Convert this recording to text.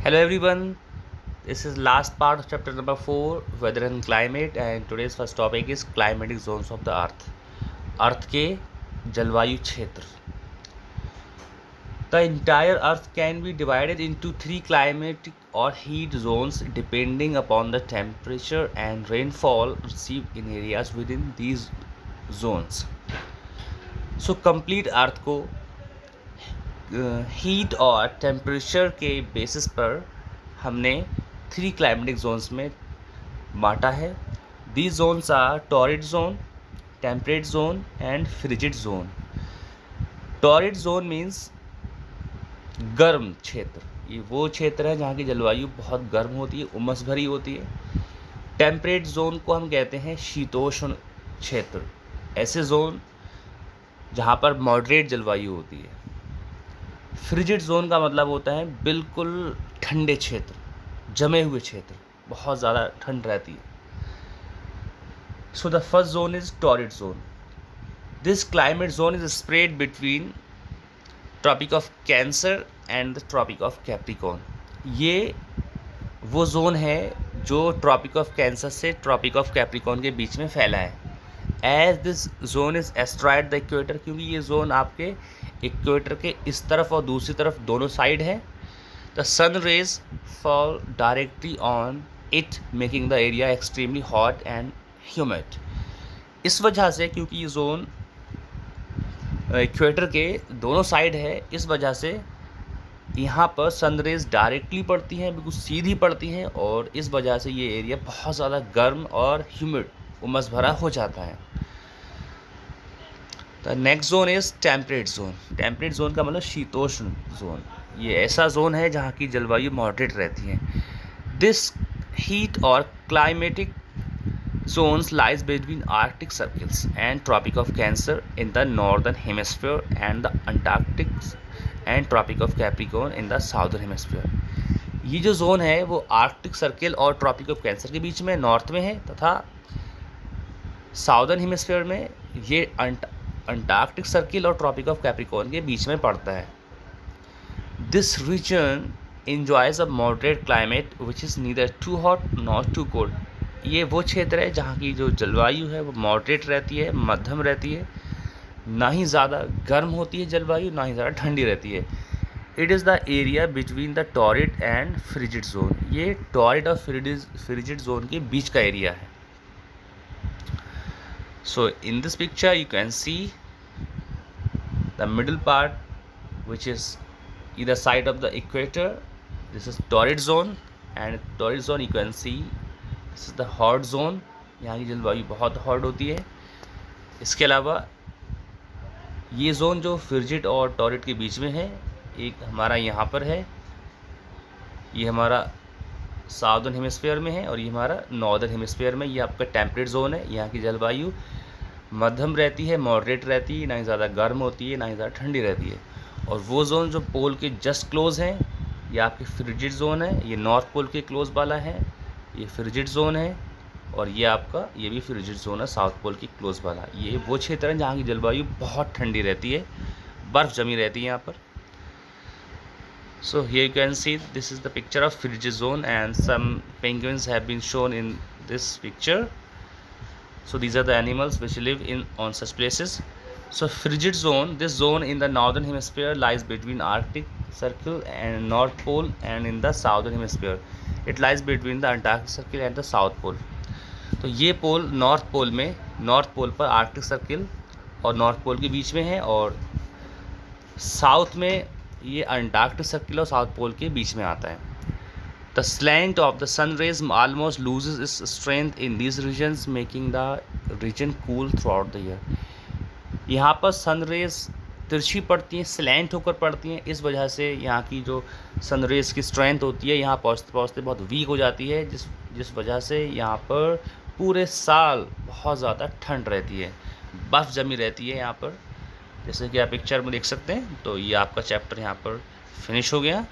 Hello everyone, this is last part of chapter number 4, Weather and Climate, and today's first topic is climatic zones of the earth. अर्थ के जलवायु क्षेत्र. The entire earth can be divided into 3 climatic or heat zones depending upon the temperature and rainfall received in areas within these zones. So complete earth को heat और temperature के basis पर हमने 3 climatic zones में बांटा है. These zones are torrid zone, temperate zone and frigid zone. Torrid zone means गर्म क्षेत्र. ये वो क्षेत्र है जहाँ की जलवायु बहुत गर्म होती है, उमस भरी होती है. टेम्परेट जोन को हम कहते हैं शीतोष्ण क्षेत्र. ऐसे जोन जहाँ पर मॉडरेट जलवायु होती है. फ्रिजिड जोन का मतलब होता है बिल्कुल ठंडे क्षेत्र, जमे हुए क्षेत्र, बहुत ज़्यादा ठंड रहती है. So the first zone is torrid zone. This climate zone is spread between Tropic of Cancer and the Tropic of Capricorn. ये वो जोन है जो ट्रॉपिक ऑफ कैंसर से ट्रॉपिक ऑफ कैप्रिकॉर्न के बीच में फैला है. As this zone is astride the equator, क्योंकि ये जोन आपके इक्वेटर के इस तरफ और दूसरी तरफ दोनों साइड है. The sun rays fall directly on it making the area extremely hot and humid. इस वजह से, क्योंकि ये जोन इक्वेटर के दोनों साइड है, इस वजह से यहाँ पर सन रेज डायरेक्टली पड़ती हैं, बिल्कुल सीधी पड़ती हैं, और इस वजह से ये एरिया बहुत ज़्यादा गर्म और ह्यूमिड, उमस भरा हो जाता है. The next zone is temperate zone. Temperate zone का मतलब शीतोष्ण जोन. ये ऐसा जोन है जहाँ की जलवायु मॉडरेट रहती है. दिस हीट और climatic zones lies between Arctic circles and Tropic of Cancer in the northern hemisphere and the Antarctic and Tropic of Capricorn in the southern hemisphere. ये जो जोन है वो आर्कटिक सर्किल और tropic of cancer के बीच में north में है, तथा साउदर्न हेमिस्फीयर में ये अंटार्कटिक सर्किल और ट्रॉपिक ऑफ कैप्रिकॉर्न के बीच में पड़ता है. This region enjoys a moderate climate which is neither too hot nor too cold. ये वो क्षेत्र है जहाँ की जो जलवायु है वो मॉडरेट रहती है, मध्यम रहती है, ना ही ज़्यादा गर्म होती है जलवायु, ना ही ज़्यादा ठंडी रहती है. It is the area between the torrid and frigid zone. ये टॉरिड और फ्रिजिड जोन के बीच का एरिया है. So in this picture you can see the middle part which is either side of the equator. This is torrid zone, and torrid zone you can see this is the hot zone. यहाँ की जलवायु बहुत hot होती है. इसके अलावा ये zone जो फ्रिजिड और टॉरिड के बीच में है, एक हमारा यहाँ पर है, ये हमारा साउदर्न हेमिस्फीयर में है, और ये हमारा नॉर्दर्न हेमिस्फीयर में. ये आपका टेम्परेट जोन है. यहाँ की जलवायु मध्यम रहती है, मॉडरेट रहती है, ना ही ज़्यादा गर्म होती है, ना ही ज़्यादा ठंडी रहती है. और वो जोन जो पोल के जस्ट क्लोज हैं, ये आपकी फ्रिजिड जोन है. ये नॉर्थ पोल के क्लोज वाला है, ये फ्रिजिड जोन है, और ये आपका ये भी फ्रिजिड जोन है साउथ पोल की क्लोज वाला. ये वो क्षेत्र है जहाँ की जलवायु बहुत ठंडी रहती है, बर्फ़ जमी रहती है यहाँ पर. So here you can see this is the picture of frigid zone and some penguins have been shown in this picture. So these are the animals which live in on such places. So frigid zone, this zone in the northern hemisphere lies between Arctic circle and North Pole, and in the southern hemisphere it lies between the Antarctic circle and the South Pole. तो ये pole north pole में, north pole पर Arctic circle और north pole के बीच में है, और साउथ में ये अंटार्कटिक सर्किल और साउथ पोल के बीच में आता है. The slant of the sun rays almost loses its strength in these regions, making the region cool throughout the year. यहाँ पर सन रेज तिरछी पड़ती हैं, स्लैंट होकर पड़ती हैं. इस वजह से यहाँ की जो सन रेज की स्ट्रेंथ होती है यहाँ पहुँचते पहुँचते बहुत वीक हो जाती है, जिस वजह से यहाँ पर पूरे साल बहुत ज़्यादा ठंड रहती है, बर्फ़ जमी रहती है यहाँ पर, जैसे कि आप पिक्चर में देख सकते हैं. तो ये आपका चैप्टर यहाँ पर फिनिश हो गया.